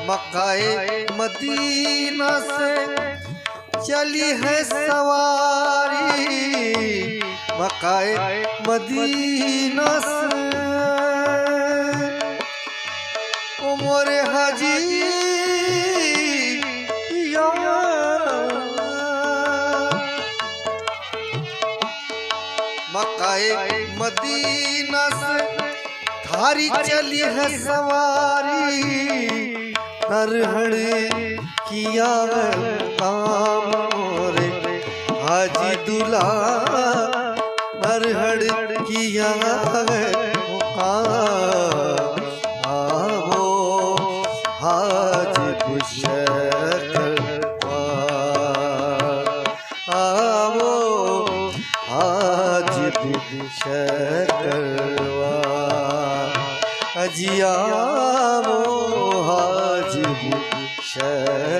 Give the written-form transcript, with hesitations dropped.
मक्काए Medina से चली है सवारी, मक्काए मदीना से उमर हाजी मक्काए मदीना से थारी चली है सवारी, नरहड़ किया काम रे हाजी दुला, नरहड़ किया काम आवो हाजी बुशरवा, आवो हाजी बुशरवा, अजियावो हाजी बुशरवा।